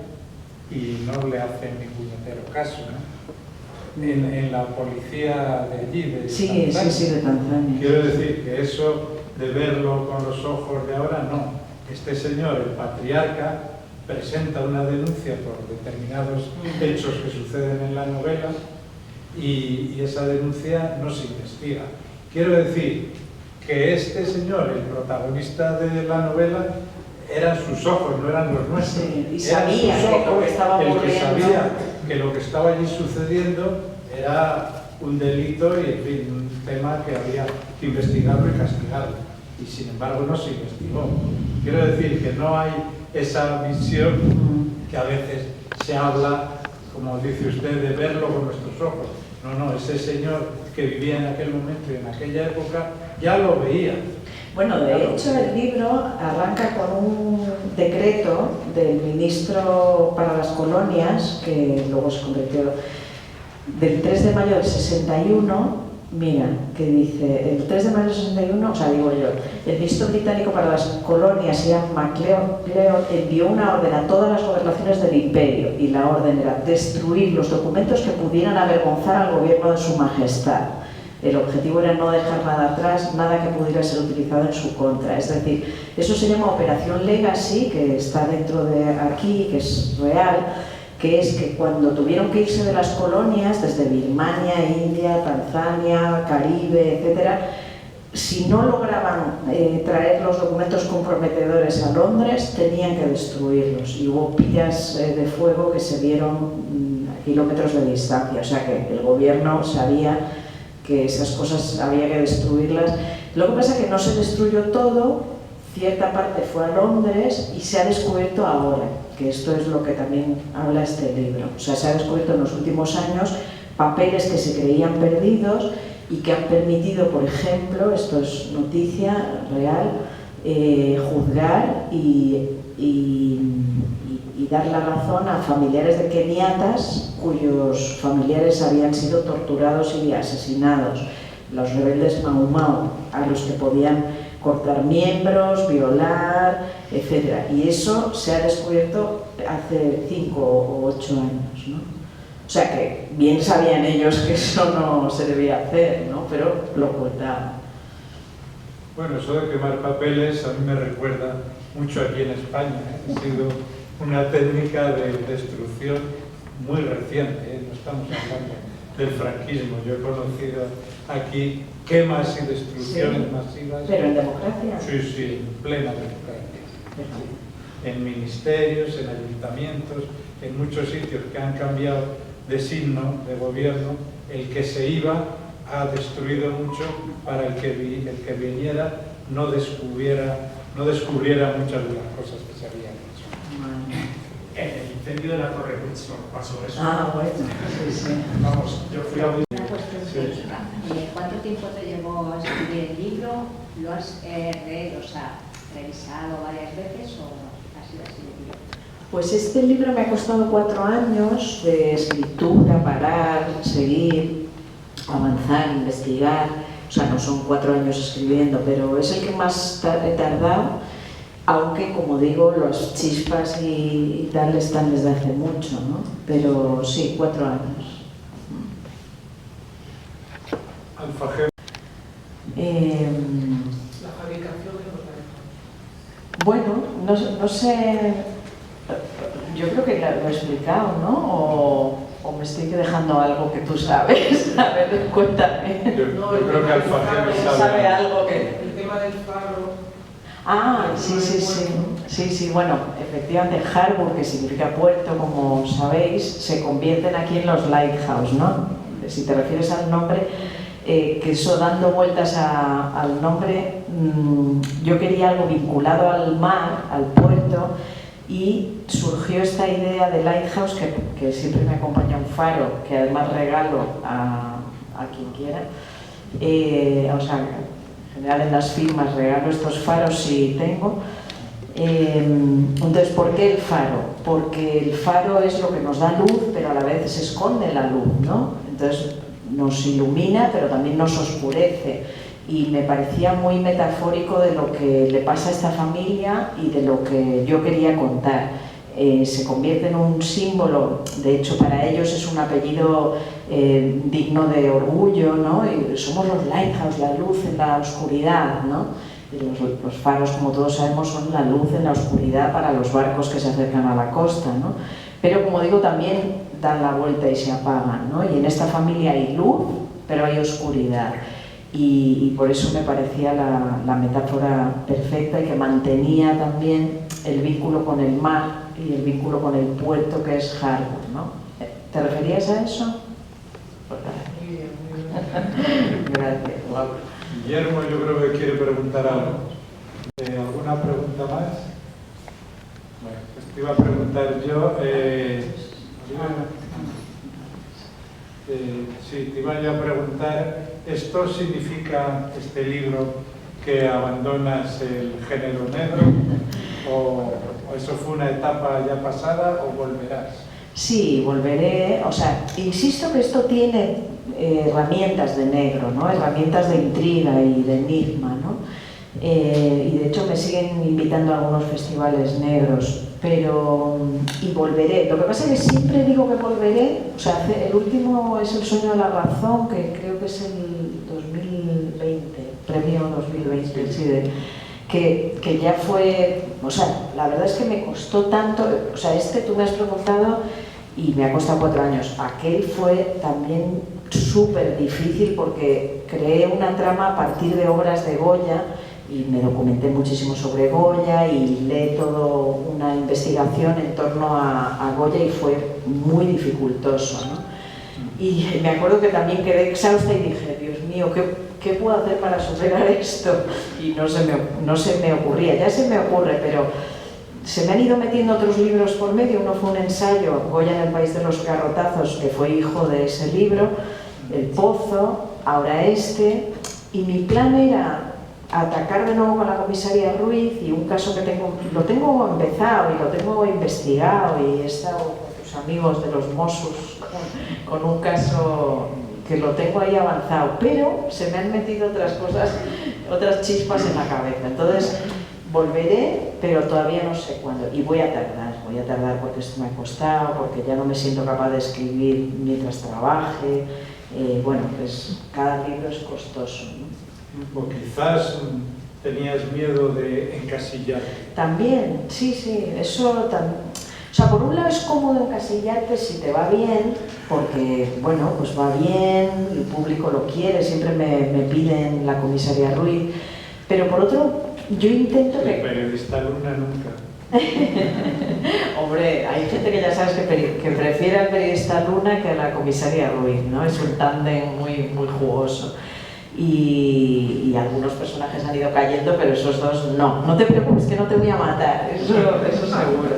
y no le hacen ningún entero caso, ¿no? En la policía de allí, de Tanzania. Sí, de Tanzania. Quiero decir que eso de verlo con los ojos de ahora, no. Este señor, el patriarca, presenta una denuncia por determinados hechos que suceden en la novela y esa denuncia no se investiga. Quiero decir que este señor, el protagonista de la novela, eran sus ojos, no eran los nuestros. Sí, y sabía que lo que estaba ocurriendo. El que sabía que lo que estaba allí sucediendo era un delito y, en fin, un tema que había que investigarlo y castigarlo. Y sin embargo no se investigó. Quiero decir que no hay esa visión que a veces se habla, como dice usted, de verlo con nuestros ojos. No, ese señor que vivía en aquel momento y en aquella época ya lo veía. Bueno, de hecho el libro arranca con un decreto del ministro para las colonias, que luego se convirtió, del 3 de mayo del 61, mira, que dice, el 3 de mayo del 61, o sea, digo yo, el ministro británico para las colonias, Ian MacLeod, envió una orden a todas las gobernaciones del imperio, y la orden era destruir los documentos que pudieran avergonzar al gobierno de su majestad. El objetivo era no dejar nada atrás, nada que pudiera ser utilizado en su contra. Es decir, eso se llama Operación Legacy, que está dentro de aquí, que es real, que es que cuando tuvieron que irse de las colonias, desde Birmania, India, Tanzania, Caribe, etc., si no lograban traer los documentos comprometedores a Londres, tenían que destruirlos. Y hubo pillas de fuego que se vieron a kilómetros de distancia. O sea que el gobierno sabía que esas cosas había que destruirlas. Lo que pasa es que no se destruyó todo, cierta parte fue a Londres y se ha descubierto ahora, que esto es lo que también habla este libro. O sea, se ha descubierto en los últimos años papeles que se creían perdidos y que han permitido, por ejemplo, esto es noticia real, juzgar y dar la razón a familiares de keniatas cuyos familiares habían sido torturados y asesinados, los rebeldes Mau Mau, a los que podían cortar miembros, violar, etc. Y eso se ha descubierto hace 5 o 8 años, ¿no? O sea que bien sabían ellos que eso no se debía hacer, ¿no? Pero lo ocultaban. Bueno, eso de quemar papeles a mí me recuerda mucho aquí en España, ¿eh? Ha sido una técnica de destrucción muy reciente, ¿eh? No estamos hablando del franquismo. Yo he conocido aquí quemas y destrucciones masivas. ¿Pero en democracia? Sí, en plena democracia. En ministerios, en ayuntamientos, en muchos sitios que han cambiado de signo de gobierno, el que se iba ha destruido mucho para el que viniera no descubriera muchas de las cosas que se habían hecho. En el incendio de la Torre Hudson pasó eso. Ah, bueno, sí, sí. Vamos, yo fui a un... Una cuestión técnica. ¿Cuánto tiempo te llevó a escribir el libro? ¿Lo has revisado varias veces o ha sido así de directo? Pues este libro me ha costado 4 años de escritura, parar, seguir, avanzar, investigar. O sea, no son 4 años escribiendo, pero es el que más he tardado, aunque, como digo, los chispas y tal están desde hace mucho, ¿no? Pero sí, 4 años. Alfajema. La fabricación de los iPhones. Bueno, no sé, yo creo que lo he explicado, ¿no? O me estoy dejando algo que tú sabes. A ver, cuéntame. Yo creo que Alfajema ¿Sabe algo que...? El tema del faro. Ah, sí, bueno, efectivamente Harbour, que significa puerto, como sabéis, se convierten aquí en los lighthouse, ¿no? Si te refieres al nombre, que eso, dando vueltas al nombre, yo quería algo vinculado al mar, al puerto, y surgió esta idea de lighthouse, que siempre me acompaña un faro, que además regalo a quien quiera. O sea, en general en las firmas regalo estos faros si tengo. Entonces, ¿por qué el faro? Porque el faro es lo que nos da luz, pero a la vez se esconde la luz, ¿no? Entonces nos ilumina, pero también nos oscurece. Y me parecía muy metafórico de lo que le pasa a esta familia y de lo que yo quería contar. Se convierte en un símbolo, de hecho para ellos es un apellido digno de orgullo, ¿no? Y somos los lighthouse, la luz en la oscuridad, ¿no? Y los faros, como todos sabemos, son la luz en la oscuridad para los barcos que se acercan a la costa, ¿no? Pero, como digo, también dan la vuelta y se apagan, ¿no? Y en esta familia hay luz, pero hay oscuridad. Y por eso me parecía la metáfora perfecta y que mantenía también el vínculo con el mar y el vínculo con el puerto, que es Harbour, ¿no? ¿Te referías a eso? Muy bien. Gracias. Guillermo, yo creo que quiere preguntar algo. ¿Alguna pregunta más? Bueno, pues te iba a preguntar yo. Sí, te iba yo a preguntar, ¿esto significa, este libro, que abandonas el género negro? ¿O eso fue una etapa ya pasada o volverás? Sí, volveré. O sea, insisto que esto tiene herramientas de negro, ¿no? Herramientas de intriga y de enigma, ¿no? Y de hecho me siguen invitando a algunos festivales negros, y volveré. Lo que pasa es que siempre digo que volveré. O sea, el último es El sueño de la razón, que creo que es el 2020, premio 2020, sí, que ya fue, o sea, la verdad es que me costó tanto. O sea, tú me has preguntado y me ha costado 4 años. Aquel fue también súper difícil porque creé una trama a partir de obras de Goya y me documenté muchísimo sobre Goya y leí toda una investigación en torno a Goya y fue muy dificultoso, ¿no? Y me acuerdo que también quedé exhausta y dije, Dios mío, ¿qué puedo hacer para superar esto? Y no se me ocurría, ya se me ocurre, pero se me han ido metiendo otros libros por medio. Uno fue un ensayo, Goya en el país de los garrotazos, que fue hijo de ese libro, El pozo, ahora este, y mi plan era atacar de nuevo con la comisaria Ruiz y un caso que lo tengo empezado y lo tengo investigado y he estado con tus amigos de los Mossos con un caso que lo tengo ahí avanzado, pero se me han metido otras cosas, otras chispas en la cabeza. Entonces volveré, pero todavía no sé cuándo, y voy a tardar porque esto me ha costado, porque ya no me siento capaz de escribir mientras trabaje. Bueno, pues cada libro es costoso, ¿no? O quizás tenías miedo de encasillarte. También, sí, eso también. O sea, por un lado es cómodo encasillarte si te va bien, porque, bueno, pues va bien, el público lo quiere, siempre me piden la comisaria Ruiz, pero por otro, yo intento que... El periodista alumna nunca. Hombre, hay gente que ya sabes que prefiere al periodista Luna que a la comisaria Ruiz, ¿no? Es un tándem muy, muy jugoso. Y algunos personajes han ido cayendo, pero esos dos no. No te preocupes que no te voy a matar, eso seguro.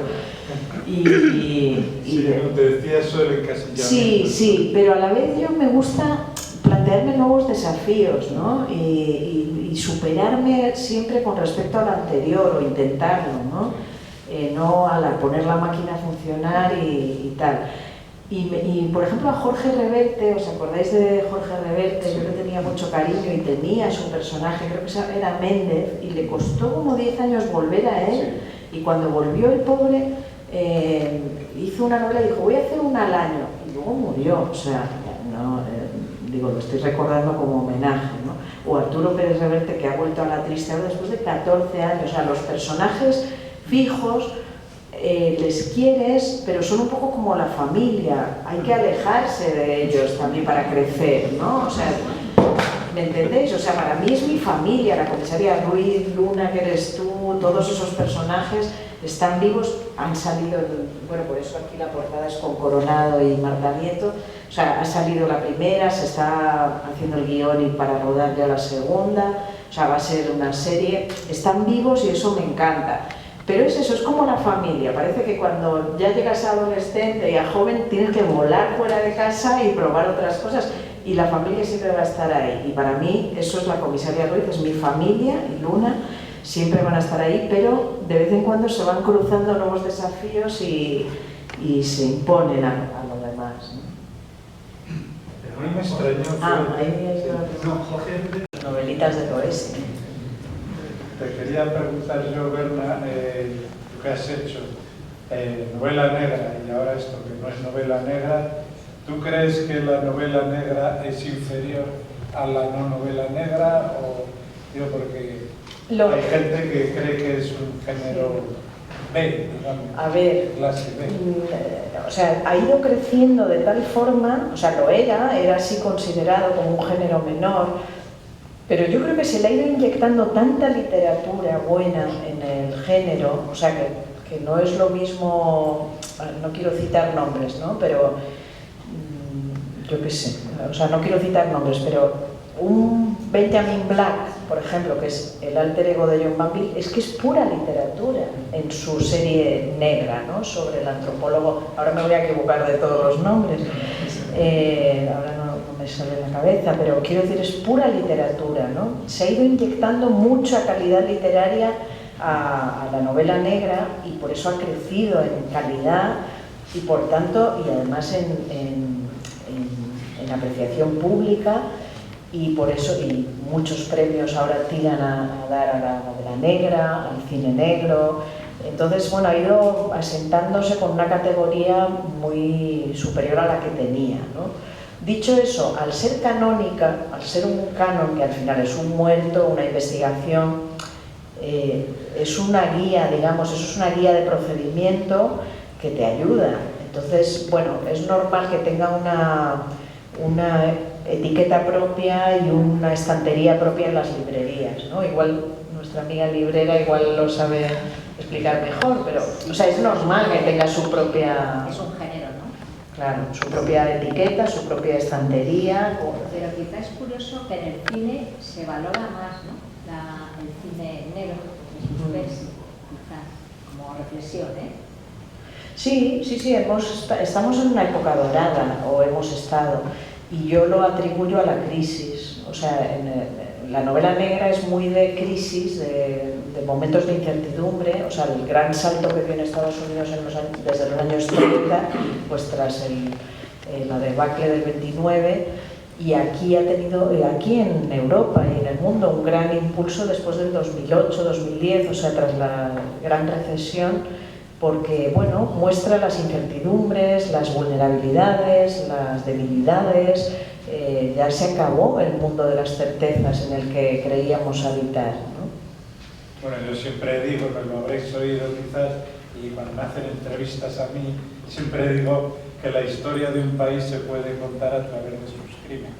Sí, te decía eso del encasillamiento. Sí, sí, pero a la vez yo me gusta plantearme nuevos desafíos, ¿no? Y superarme siempre con respecto al anterior o intentarlo, ¿no? No a poner la máquina a funcionar y tal. Y por ejemplo a Jorge Reverte, ¿os acordáis de Jorge Reverte? Yo le tenía mucho cariño y tenía su personaje, creo que era Méndez, y le costó como 10 años volver a él, y cuando volvió el pobre hizo una novela y dijo, voy a hacer una al año, y luego murió, o sea, no, digo, lo estoy recordando como homenaje, ¿no? O Arturo Pérez Reverte, que ha vuelto a la triste ahora después de 14 años, o sea, los personajes fijos les quieres, pero son un poco como la familia, hay que alejarse de ellos también para crecer, ¿no? O sea, ¿me entendéis? O sea, para mí es mi familia, la comisaria Ruiz, Luna, que eres tú, todos esos personajes están vivos, han salido, bueno, por eso aquí la portada es con Coronado y Marta Nieto, o sea, ha salido la primera, se está haciendo el guión y para rodar ya la segunda, o sea, va a ser una serie, están vivos y eso me encanta. Pero es eso, es como la familia, parece que cuando ya llegas a adolescente y a joven tienes que volar fuera de casa y probar otras cosas, y la familia siempre va a estar ahí, y para mí eso es la comisaria Ruiz, es mi familia, y Luna, siempre van a estar ahí, pero de vez en cuando se van cruzando nuevos desafíos y se imponen a lo demás, ¿no? A mí me extrañó novelitas del oeste. Te quería preguntar yo, Berna, lo que has hecho, novela negra, y ahora esto que no es novela negra, ¿tú crees que la novela negra es inferior a la no novela negra? O, digo, porque hay gente que cree que es un género B, digamos, a ver, clase B. O sea, ha ido creciendo de tal forma, o sea, era así considerado como un género menor, pero yo creo que se le ha ido inyectando tanta literatura buena en el género, o sea, que no es lo mismo, no quiero citar nombres, ¿no? Pero, yo qué sé, o sea, no quiero citar nombres, pero un Benjamin Black, por ejemplo, que es el alter ego de John Banville, es que es pura literatura en su serie negra, ¿no? Sobre el antropólogo, ahora me voy a equivocar de todos los nombres, ahora no me sale en la cabeza, pero quiero decir, es pura literatura, ¿no? Se ha ido inyectando mucha calidad literaria a la novela negra y por eso ha crecido en calidad y por tanto, y además en apreciación pública, y por eso y muchos premios ahora tiran a dar a la novela negra, al cine negro. Entonces, bueno, ha ido asentándose con una categoría muy superior a la que tenía, ¿no? Dicho eso, al ser canónica, al ser un canon que al final es un muerto, una investigación, es una guía, digamos, eso es una guía de procedimiento que te ayuda. Entonces, bueno, es normal que tenga una etiqueta propia y una estantería propia en las librerías, ¿no? Igual nuestra amiga librera igual lo sabe explicar mejor, pero, o sea, es normal que tenga su propia... Es un género, ¿no? Claro, su propia etiqueta, su propia estantería. Pero quizá es curioso que en el cine se valora más, ¿no? El cine negro, el suspense, quizá, como reflexión, ¿eh? Sí, estamos en una época dorada, o hemos estado, y yo lo atribuyo a la crisis. O sea, la novela negra es muy de crisis, de momentos de incertidumbre. O sea, el gran salto que dio en Estados Unidos desde los años 30, pues tras la debacle del 29, y aquí ha tenido, aquí en Europa y en el mundo, un gran impulso después del 2008-2010, o sea, tras la gran recesión, porque, bueno, muestra las incertidumbres, las vulnerabilidades, las debilidades. Ya se acabó el mundo de las certezas en el que creíamos habitar, ¿no? Bueno, yo siempre digo, me lo habréis oído quizás, y cuando me hacen entrevistas a mí, siempre digo que la historia de un país se puede contar a través de sus crímenes.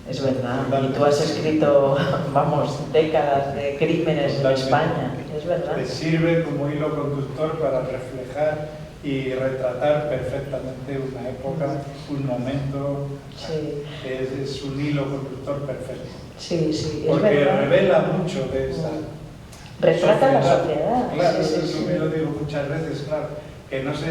Es verdad, y tú has escrito, vamos, décadas de crímenes en España, es es verdad. Le sirve como hilo conductor para reflejar y retratar perfectamente una época, un momento. Sí. Es un hilo conductor perfecto. Sí, sí, es Porque verdad. revela mucho de esa Retrata la sociedad. Claro, Sí, sí, eso sí. yo lo digo muchas veces, claro, que no se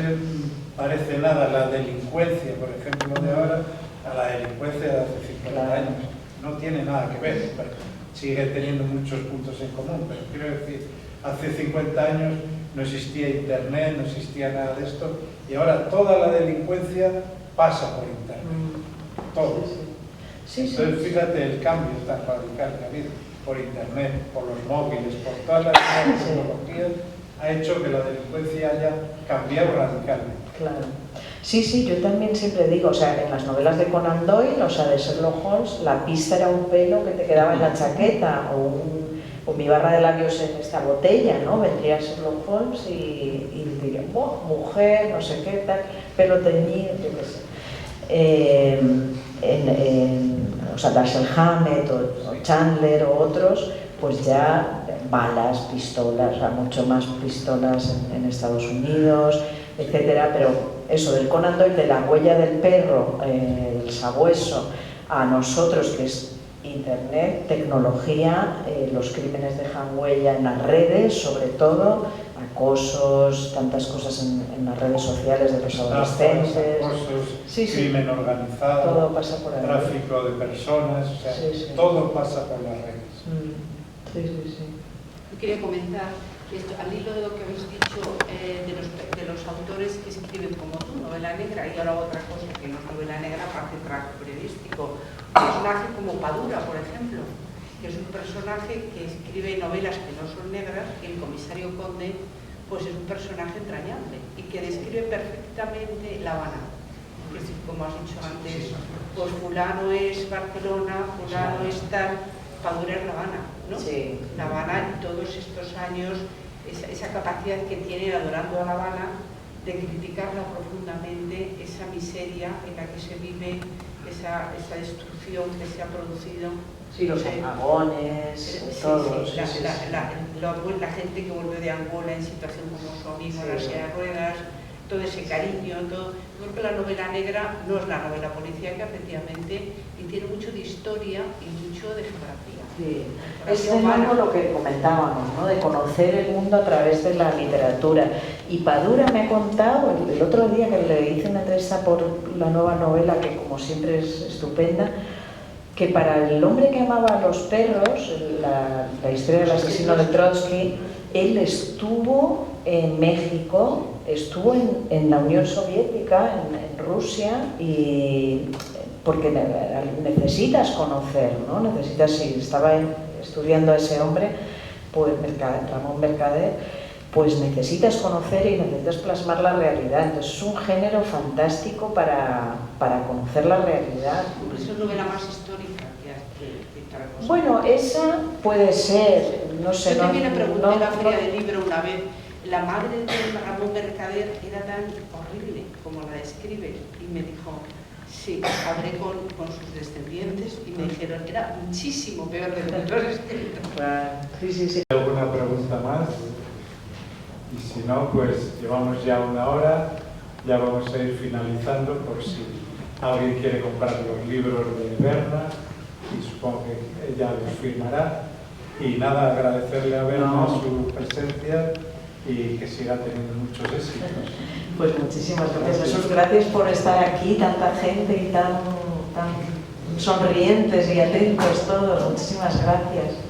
parece nada a la delincuencia, por ejemplo, de ahora, a la delincuencia de hace 50 Claro. años. No tiene nada que ver, pero sigue teniendo muchos puntos en común, pero quiero decir, hace 50 años no existía internet, no existía nada de esto, y ahora toda la delincuencia pasa por internet, todo. Sí, sí. Entonces fíjate el cambio tan radical que ha habido por internet, por los móviles, por todas las nuevas Sí. tecnologías, ha hecho que la delincuencia haya cambiado radicalmente. Claro. Sí, sí, yo también siempre digo, o sea, en las novelas de Conan Doyle, o sea, de Sherlock Holmes, la pista era un pelo que te quedaba en la chaqueta o mi barra de labios en esta botella, ¿no? Vendría Sherlock Holmes y diría, oh, mujer, no sé qué, tal, pelo teñido, yo qué sé. O sea, Dashiell Hammett o Chandler o otros, pues ya balas, pistolas, o sea, mucho más pistolas en Estados Unidos, etcétera, pero eso del Conan Doyle, de la huella del perro, el sabueso, a nosotros, que es internet, tecnología, los crímenes dejan huella en las redes, sobre todo, acosos, tantas cosas en las redes sociales de los adolescentes. Acosos, Sí, sí. crimen organizado, Todo pasa por ahí. tráfico de personas, o sea, Sí, sí. todo pasa por las redes. Sí, sí, sí. Yo quería comentar que esto, al hilo de lo que habéis dicho de los autores que escriben como tú, novela negra, y ahora otra cosa que no es novela negra, aparte de trabajo periodístico. Un personaje como Padura, por ejemplo, que es un personaje que escribe novelas que no son negras, y el comisario Conde pues es un personaje entrañable y que describe perfectamente La Habana. Es decir, como has dicho antes, pues fulano es Barcelona, fulano es tal, Padura es La Habana, ¿no? Sí. La Habana, todos estos años, esa capacidad que tiene adorando a La Habana de criticarla profundamente, esa miseria en la que se vive, esa destrucción que se ha producido. Sí, los apagones, todo. Sí, la gente que volvió de Angola en situación como su amigo en la silla de ruedas, todo ese cariño, todo. Yo creo que la novela negra no es la novela policíaca, efectivamente, y tiene mucho de historia y mucho de geografía. Sí. Es de nuevo lo que comentábamos, ¿no? De conocer el mundo a través de la literatura. Y Padura me ha contado, el otro día que le hice una entrevista por la nueva novela, que como siempre es estupenda, que para el hombre que amaba a los perros, la historia del asesino de Trotsky, él estuvo en México, estuvo en la Unión Soviética, en Rusia, y porque necesitas conocer, ¿no? Necesitas, si estaba estudiando a ese hombre, pues Ramón Mercader, pues necesitas conocer y necesitas plasmar la realidad. Entonces es un género fantástico para conocer la realidad. Es una novela más histórica que otra cosa. Bueno, esa puede ser, no sé. Yo también le pregunté en la no- feria del libro una vez, la madre de Ramón Mercader era tan horrible como la describe, y me dijo, sí, hablé con sus descendientes y me dijeron, era muchísimo peor de lo que tú has escrito. Claro, sí, sí, sí. ¿Alguna pregunta más? Y si no, pues llevamos ya una hora, ya vamos a ir finalizando por si alguien quiere comprar los libros de Berna, y supongo que ella los firmará. Y nada, agradecerle a Berna su presencia y que siga teniendo muchos éxitos. Pues muchísimas gracias, Jesús. Gracias por estar aquí, tanta gente y tan sonrientes y atentos todos. Muchísimas gracias.